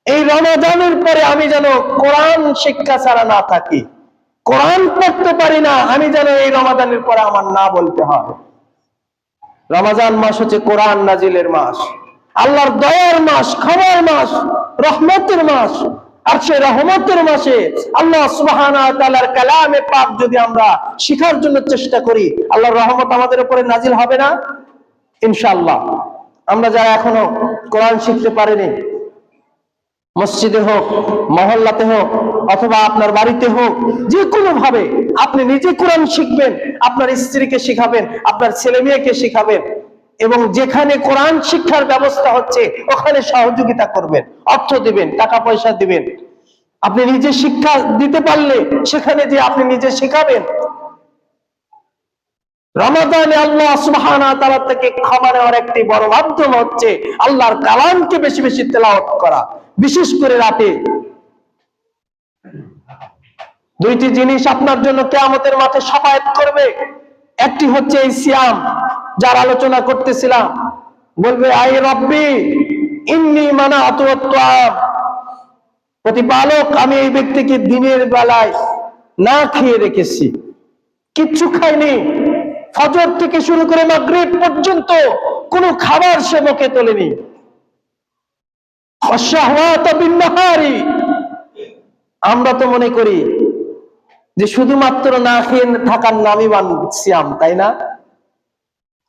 এই রমাজানের পরে আমি যেন কোরআন শিক্ষা ছাড়া না থাকি, কোরআন পড়তে পারি না আমি যেন এই রমাজানের পরে আমার না বলতে হয়। রমাজান মাস হচ্ছে কোরআন নাজিলের মাস, আল্লাহর দয়ার মাস, ক্ষমার মাস, রহমতের মাস। আর সেই রহমতের মাসে আল্লাহ সুবহানাহু ওয়া তাআলার কালামে পাক যদি আমরা শিখার জন্য চেষ্টা করি, আল্লাহর রহমত আমাদের উপরে নাজিল হবে না ইনশাআল্লাহ। আমরা যারা এখনো কোরআন শিখতে পারিনি, মসজিদে হোক, মহল্লাতে হোক, অথবা আপনার বাড়িতে হোক, যে কোনো ভাবে আপনি নিজে কোরআন শিখবেন, আপনার স্ত্রীকে শিখাবেন, আপনার ছেলে মেয়েকে শিখাবেন, এবং যেখানে কোরআন শিক্ষার ব্যবস্থা হচ্ছে ওখানে সহযোগিতা করবেন, অর্থ দিবেন, টাকা পয়সা দিবেন। আপনি নিজে শিক্ষা দিতে পারলে সেখানে যে আপনি নিজে শেখাবেন। রমাদানে আল্লাহ সুবহানাহু ওয়া তাআলা থেকে ক্ষমা নেওয়ার একটি বড় মাধ্যম হচ্ছে আল্লাহর কালামকে বেশি বেশি তেলাওয়াত করা, বিশেষ করে রাতে। দুইটি জিনিস আপনার জন্য কিয়ামতের মাঠে শাফায়াত করবে। একটি হচ্ছে এই সিয়াম, যার আলোচনা করতেছিলাম, বলবে আই রব্বি ইন্নী মানাতু আত-তাআম, প্রতিপালক আমি এই ব্যক্তিকে দিনের বেলায় না খেয়ে রেখেছি, কিচ্ছু খায়নি, ফজর থেকে শুরু করে মাগরিব পর্যন্ত কোনো খাবার সে মুখে তোলেনি। আশ-শাহওয়াতু বিন-নাহারি, আমরা তো মনে করি যে শুধুমাত্র না খেয়ে থাকার নামই সিয়াম, তাই না?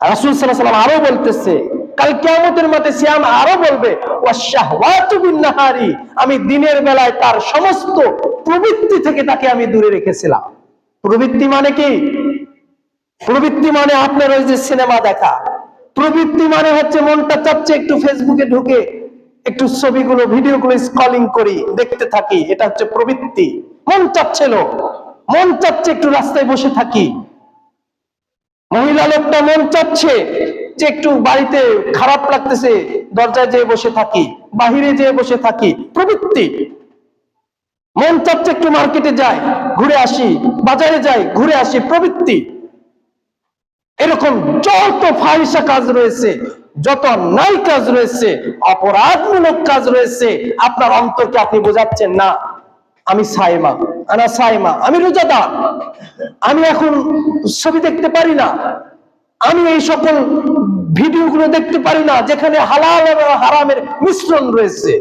রাসূল সাল্লাল্লাহু আলাইহি ওয়াসাল্লাম আরো বলতেছে, কাল কিয়ামতের মাঠে সিয়াম আরো বলবে ওয়াশ-শাহওয়াতু বিন-নাহারি, আমি দিনের বেলায় তার সমস্ত প্রবৃত্তি থেকে তাকে আমি দূরে রেখেছিলাম। প্রবৃত্তি মানে কি? প্রবৃত্তি মানে আপনার ওই যে সিনেমা দেখা। প্রবৃত্তি মানে হচ্ছে মনটা চাচ্ছে একটু ফেসবুকে ঢুকে একটু ছবিগুলো, ভিডিওগুলো স্ক্রলিং করি, দেখতে থাকি, এটা হচ্ছে প্রবৃত্তি। মন চাচ্ছিল, মন চাচ্ছে একটু রাস্তায় বসে থাকি। মহিলা লোকটা মন চাচ্ছে যে একটু বাড়িতে খারাপ লাগতেছে, দরজায় যেয়ে বসে থাকি, বাহিরে যেয়ে বসে থাকি, প্রবৃত্তি। মন চাচ্ছে একটু মার্কেটে যাই, ঘুরে আসি, বাজারে যাই, ঘুরে আসি, প্রবৃত্তি। এরকম যত ফাহিশা কাজ রয়েছে, যত অন্যায় কাজ রয়েছে, অপরাধমূলক কাজ রয়েছে, আপনার অন্তরকে আপনি বোঝাচ্ছেন না আমি সাইমা, আনা সাইমা, আমি রোজাদার, আমি এখন ছবি দেখতে পারি না, আমি এই সকল ভিডিওগুলো দেখতে পারি না যেখানে হালাল এবং হারামের মিশ্রণ রয়েছে।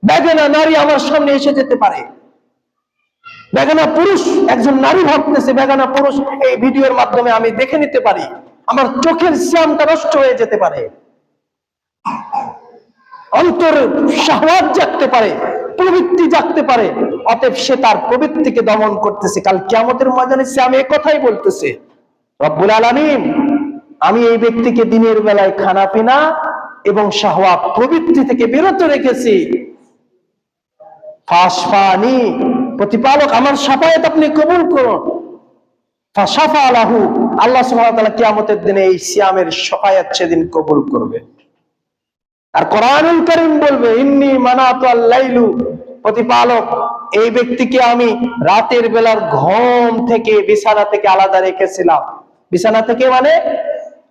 বেগানা নারী আমার সামনে এসে যেতে পারে, বেগানা পুরুষ, একজন নারী ভাবতেছে বেগানা পুরুষ, এই ভিডিওর মাধ্যমে আমি দেখে নিতে পারি, আমার চোখের সিয়ামটা নষ্ট হয়ে যেতে পারে, অন্তর শাহওয়াত জাগতে পারে, প্রবৃত্তি জাগতে পারে। অতএব সে তার প্রবৃত্তিকে দমন করতেছে। কাল কিয়ামতের ময়দানে সে আমি এই কথাই বলতেছে, রব্বুল আলামিন আমি এই ব্যক্তিকে দিনের বেলায় খানা পিনা এবং শাহওয়াত প্রবৃত্তি থেকে বিরত রেখেছি। ফাশফানি, প্রতিপালক আমার শাফায়াত আপনি কবুল করুন। ফাশাফা লাহু, আল্লাহ সুবহানাহু ওয়া তাআলা কিয়ামতের দিনে এই সিয়ামের শাফায়াত সেদিন কবুল করবে। আর কোরআনুল কারীম বলবে ইন্নী মানাতু আল-লাইলু, প্রতিপালক এই ব্যক্তিকে আমি রাতের বেলার ঘুম থেকে, বিছানা থেকে আলাদা রেখেছিলাম। বিছানা থেকে মানে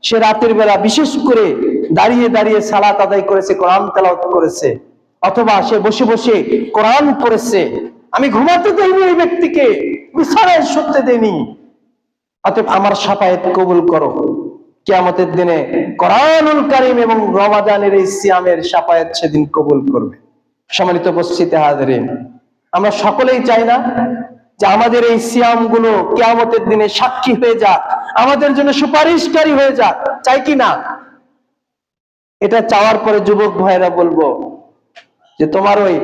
সে রাতের বেলা বিশেষ করে দাঁড়িয়ে দাঁড়িয়ে সালাত আদায় করেছে, কোরআন তেলাওয়াত করেছে, অথবা সে বসে বসে কোরআন পড়েছে। আমি ঘুমাতে দেইনি এই ব্যক্তিকে, বিছানায় শুতে দেইনি। অতএব আমার শাফায়াত কবুল করো। কিয়ামতের দিনে কোরআনুল কারীম এবং রমাদানের এই সিয়ামের শাফায়াত সেদিন কবুল করবে। সম্মানিত উপস্থিতি হাজিরিন, আমরা সকলেই চাই না যে আমাদের এই সিয়াম গুলো কিয়ামতের দিনে সাক্ষী হয়ে যাক, আমাদের জন্য সুপারিশকারী হয়ে যাক, চাই কি না? এটা চাওয়ার পরে যুবক ভাইরা বলবো যে তোমার ওই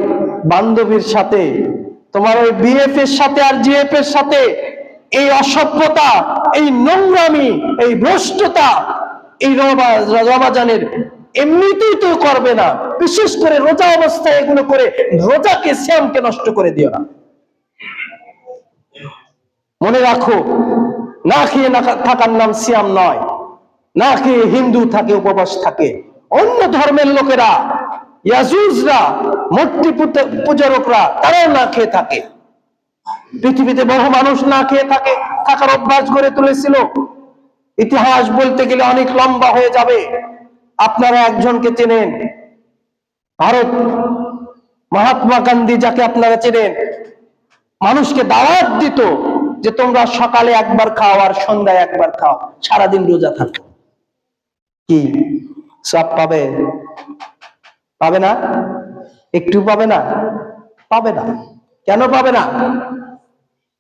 বান্ধবীর সাথে, তোমার ওই বিএফ এর সাথে আর জিএফ এর সাথে এই অসভ্যতা, এই নোংরামি, এই ভ্রষ্টতা এই রমাজানের এমনিতেই তো করবে না, বিশেষ করে রোজা অবস্থায় এগুলো করে রোজাকে, সিয়ামকে নষ্ট করে দিও না। মনে রাখো, না খেয়ে না থাকার নাম সিয়াম নয়। না খেয়ে হিন্দু থাকে, উপবাস থাকে, অন্য ধর্মের লোকেরা ইয়াজুজরা, মূর্তি পূজারকরা, তারাও না খেয়ে থাকে। পৃথিবীতে বহু মানুষ না খেয়ে থাকার অভ্যাস গড়ে তুলেছিল। ইতিহাস বলতে গেলে অনেক লম্বা হয়ে যাবে। আপনারা একজনকে চেনেন, ভারত মহাত্মা গান্ধী, যাকে আপনারা চেনেন, মানুষকে দাওয়াত দিত যে তোমরা সকালে একবার খাও আর সন্ধ্যায় একবার খাও, সারাদিন রোজা থাকো। কি সব পাবে? পাবে না? একটু পাবে না? পাবে না। কেন পাবে না?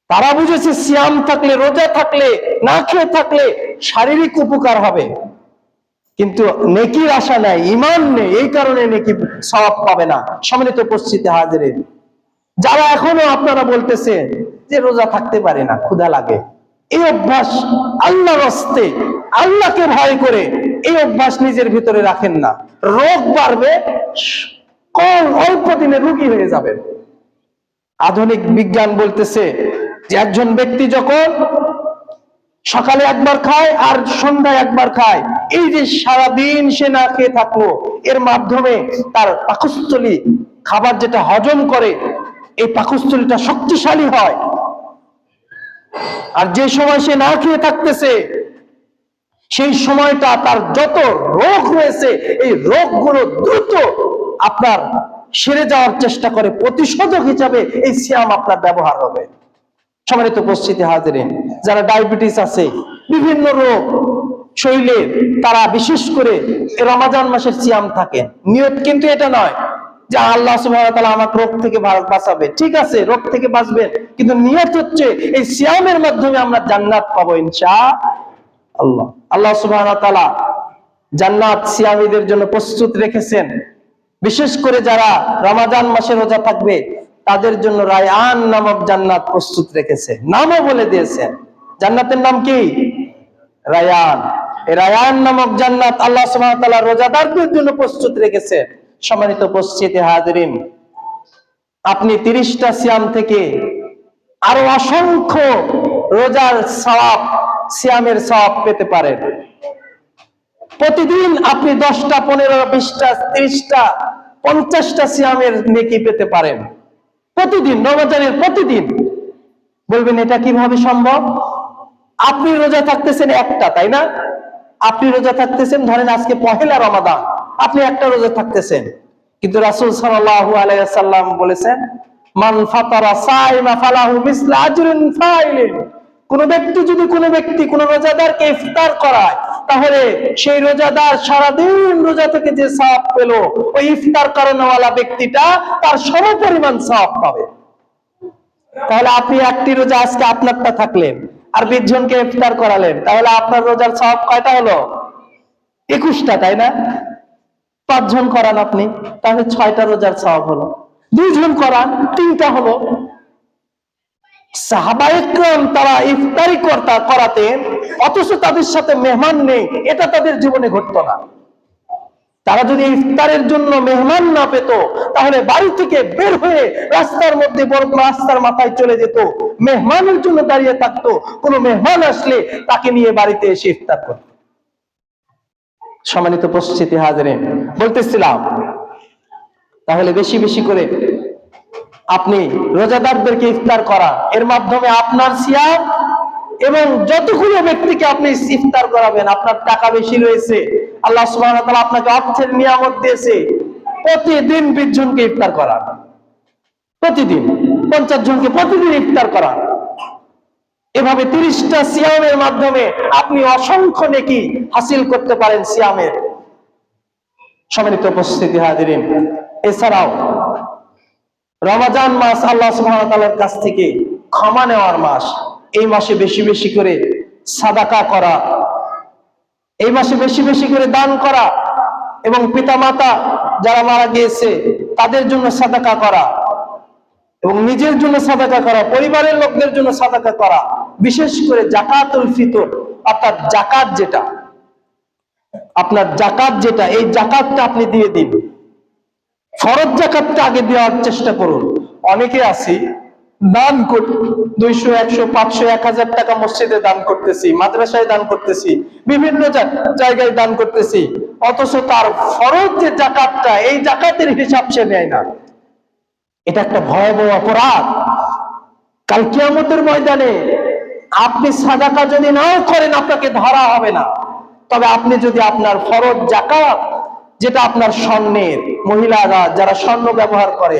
তারা বুঝেছে সিয়াম থাকলে, রোজা থাকলে, না খেয়ে থাকলে শারীরিক উপকার হবে, কিন্তু নেকির আশা নাই, ঈমান নেই, এই কারণে নেকি সওয়াব পাবে না। সম্মানিত উপস্থিতি হাজিরিন, যারা এখনো আপনারা বলতেছেন যে রোজা থাকতে পারে না, ক্ষুধা লাগে, এই অভ্যাস আল্লাহর হস্তে, আল্লাহকে ভয় করে এই অভ্যাস নিজের ভিতরে রাখেন না। রোগ বাড়বে, অল্প দিনে রোগী হয়ে যাবেন। আধুনিক বিজ্ঞান বলতেছে যে একজন ব্যক্তি যখন সকালে একবার খায় আর সন্ধ্যায় একবার খায়, এই যে সারাদিন সে না খেয়ে থাকলো, এর মাধ্যমে তার পাকস্থলী, খাবার যেটা হজম করে, এই পাকস্থলীটা শক্তিশালী হয়। আর যে সময় সে না খেয়ে থাকতেছে, সেই সময়টা তার যত রোগ রয়েছে, এই রোগগুলো দ্রুত আপনার সেরে যাওয়ার চেষ্টা করে। প্রতিষেধক হিসাবে এই সিয়াম আপনার ব্যবহার হবে। সম্মানিত উপস্থিতি হাজিরিন, যারা ডায়াবেটিস আছে, বিভিন্ন রোগ শরীরে, তারা বিশেষ করে রমাজান মাসের সিয়াম থাকেন। নিয়ত কিন্তু এটা নয় যে আল্লাহ সুবহানাহু ওয়া তাআলা আমাকে রোগ থেকে বাঁচাবে। ঠিক আছে, রোগ থেকে বাঁচবেন, কিন্তু নিয়ত হচ্ছে এই সিয়ামের মাধ্যমে আমরা জান্নাত পাবো ইনশাআল্লাহ। আল্লাহ সুবহানাহু ওয়া তাআলা জান্নাত সিয়ামীদের জন্য প্রস্তুত রেখেছেন। বিশেষ করে যারা রমাজান মাসে রোজা থাকবে, তাদের জন্য রায়ান নামক জান্নাত প্রস্তুত রেখেছে, নামও বলে দিয়েছেন। জান্নাতের নাম কি? রায়ান। এই রায়ান নামক জান্নাত আল্লাহ সুবহানাহু ওয়া তাআলা রোজাদারদের জন্য প্রস্তুত রেখেছে। সম্মানিত উপস্থিতি হাজিরিন, আপনি 30টা সিয়াম থেকে আরো অসংখ্য রোজার সওয়াব, সিয়ামের সওয়াব পেতে পারেন। প্রতিদিন আপনি 10টা, 15, 20টা, 30টা, 50টা সিয়ামের নেকি পেতে পারেন প্রতিদিন, রমজানের প্রতিদিন। বলবেন এটা কিভাবে সম্ভব? আপনি রোজা থাকতেছেন একটা, তাই না? আপনি রোজা থাকতেছেন, ধরেন আজকে পহেলা রমাদান, আপনি একটা রোজা থাকতেছেন, কিন্তু রাসূল সাল্লাল্লাহু আলাইহি ওয়াসাল্লাম বলেছেন, মান ফাতারা সাইমা ফালাহু মিসলা আজরিন ফাইলিন। কোন ব্যক্তি যদি কোন রোজাদারকে ইফতার করায়, তাহলে সেই রোজাদার সারাদিন রোজা থেকে যে সওয়াব পেল, ওই ইফতার করানোওয়ালা ব্যক্তিটা তার সমপরিমাণ সওয়াব পাবে। তাহলে আপনি একটি রোজা আজকে আপনারটা থাকলেন, আর 20 জনকে ইফতার করালেন, তাহলে আপনার রোজার সওয়াব কয়টা হলো? 21টা, তাই না? 5 জন করান আপনি, তাহলে 6টা রোজার সওয়াব হলো। 2 জন করান, 3টা হলো। সাহাবায়ে কেরাম তারা ইফতারি করাতেন, অথচ তাদের সাথে মেহমান নেই, এটা তাদের জীবনে ঘটতো না। তারা যদি ইফতারের জন্য মেহমান না পেত, তাহলে বাড়ি থেকে বের হয়ে রাস্তার মধ্যে, বড় রাস্তার মাথায় চলে যেত, মেহমানের জন্য দাঁড়িয়ে থাকতো। কোনো মেহমান আসলে তাকে নিয়ে বাড়িতে এসে ইফতার করত। সম্মানিত উপস্থিতি হাজিরিন, বলতেছিলাম, তাহলে বেশি বেশি করে আপনি রোজাদারদেরকে ইফতার করা, এর মাধ্যমে আপনার সিয়াম, এবং যতগুলো ব্যক্তিকে আপনি ইফতার করাবেন, আপনার টাকা বেশি রয়েছে, আল্লাহ সুবহানাহু ওয়া তাআলা আপনাকে অর্থের নিয়ামত দিয়েছে, প্রতিদিন 20 জনকে ইফতার করান, প্রতিদিন 50 জনকে প্রতিদিন ইফতার করান। এভাবে 30টা সিয়ামের মাধ্যমে আপনি অসংখ্য নেকি হাসিল করতে পারেন সিয়ামের। সম্মানিত উপস্থিতি হাজিরিন, এছাড়াও রমজান মাস আল্লাহ সুবহানাহু ওয়া তাআলার কাছ থেকে ক্ষমা নেওয়ার মাস। এই মাসে বেশি বেশি করে সাদাকা করা, এই মাসে বেশি বেশি করে দান করা, এবং পিতামাতা যারা মারা গিয়েছে তাদের জন্য সাদাকা করা, এবং নিজের জন্য সাদাকা করা, পরিবারের লোকদের জন্য সাদাকা করা। বিশেষ করে যাকাতুল ফিতর, অর্থাৎ যাকাত যেটা, আপনার যাকাত যেটা, এই যাকাতটা আপনি দিয়ে দিন। ফরজ যাকাতটা আগে দেওয়ার চেষ্টা করুন। অনেকে আছি দান 200, 100, 500, 1000 টাকা মসজিদে দান করতেছি, মাদ্রাসায় দান করতেছি, বিভিন্ন জায়গায় দান করতেছি, অথচ তার ফরজ যে যাকাতটা, এই যাকাতের হিসাব সে নেয় না। এটা একটা ভয়াবহ অপরাধ। কাল কিয়ামতের ময়দানে আপনি সাদাকা যদি নাও করেন, আপনাকে ধরা হবে না। তবে আপনি যদি আপনার ফরজ যাকাত, যেটা আপনার স্বর্ণের, মহিলারা যারা স্বর্ণ ব্যবহার করে,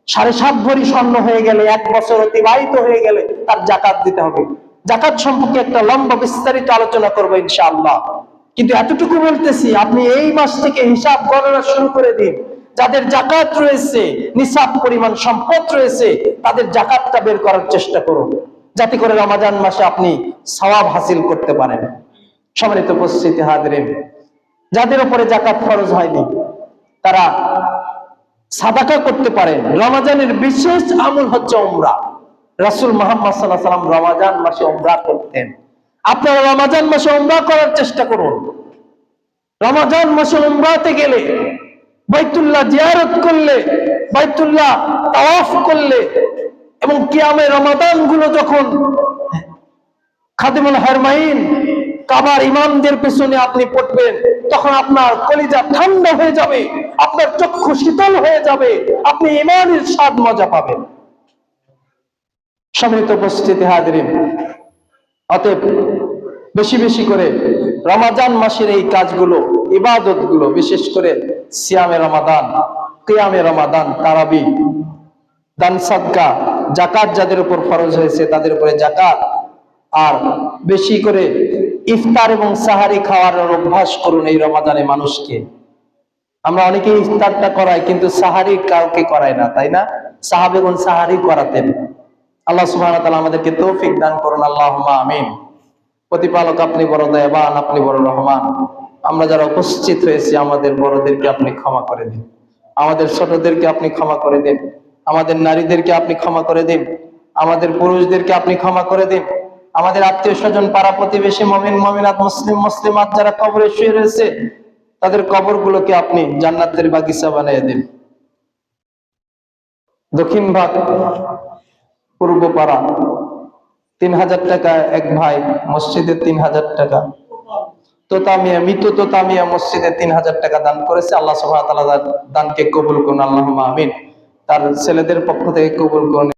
7.5 ভরি স্বর্ণ হয়ে গেলে, 1 বছর অতিবাহিত হয়ে গেলে তার যাকাত দিতে হবে। যাকাত সম্পর্কে একটা লম্বা বিস্তারিত আলোচনা করবো ইনশাআল্লাহ। কিন্তু এতটুকু বলতেছি, আপনি এই মাস থেকে হিসাব গণনা শুরু করে দিন। যাদের যাকাত রয়েছে, নিসাব পরিমাণ সম্পদ রয়েছে, তাদের যাকাতটা বের করার চেষ্টা করুন, যাতে করে রমাজান মাসে আপনি সওয়াব হাসিল করতে পারেন। সম্মানিত উপস্থিতি হাজিরিন, যাদের উপরে যাকাত ফরজ হয়নি তারা সাদাকা করতে পারেন। রমাজানের বিশেষ আমল হচ্ছে উমরা। রাসূল মুহাম্মদ সাল্লাল্লাহু আলাইহি ওয়াসাল্লাম রমাজান মাসে উমরা করতেন। আপনারা রমাজান মাসে উমরা করার চেষ্টা করুন। রমাজান মাসে উমরাতে গেলে, বাইতুল্লাহ জিয়ারত করলে, বাইতুল্লাহ তাওয়াফ করলে, এবং কিয়ামে রমাদান গুলো যখন খাদিমুল হারমাইন কাবার ইমামদের পেছনে আপনি পড়বেন, তখন আপনার কলিজা ঠান্ডা হয়ে যাবে, আপনার চক্ষু শীতল হয়ে যাবে, আপনি ইমানের স্বাদ মজা পাবেন। সম্মানিত উপস্থিতি হাজিরিন, অতএব বেশি বেশি করে রমাজান মাসের এই কাজগুলো, ইবাদত গুলো, বিশেষ করে সিয়ামে রমাদান, কিয়ামে রমাদান, তারাবি, দান সাদকা, যাকাত যাদের উপর ফরজ হয়েছে তাদের উপরে যাকাত, আর বেশি করে ইফতার এবং সাহারি খাওয়ার অভ্যাস করুন এই রমাদানে মানুষকে। আমরা অনেকেই ইফতারটা করাই, কিন্তু সাহারি কাউকে করাই না, তাই না? সাহাবেগণ সাহারি করাতেন। আল্লাহ সুবহানাহু ওয়া তাআলা আমাদেরকে তৌফিক দান করুন, আল্লাহুম্মা আমিন। প্রতিপালক আপনি বড় দয়াবান, আপনি বড় রহমান। আমরা যারা উপস্থিত হয়েছি, আমাদের বড়দেরকে আপনি ক্ষমা করে দিন, আমাদের ছোটদেরকে আপনি ক্ষমা করে দিন, আমাদের নারীদেরকে আপনি ক্ষমা করে দিন, আমাদের পুরুষদেরকে আপনি ক্ষমা করে দিন, আমাদের আত্মীয় স্বজন, পাড়া প্রতিবেশী, মুমিন মুমিনাত, মুসলিম মুসলিমাত যারা কবরে শুয়ে রয়েছে, তাদের কবরগুলোকে আপনি জান্নাতের বাগিচা বানিয়ে দিন। দক্ষিণ ভাগ পূর্ব পাড়া 3000 টাকা এক ভাই মসজিদে 3000 টাকা, তোতামিয়া, মৃত তোতামিয়া মসজিদে 3000 টাকা দান করেছে। আল্লাহ সুবহানাহু ওয়া তাআলা দানকে কবুল করুন, আল্লাহুম্মা আমিন। তার ছেলেদের পক্ষ থেকে কবুল করুন।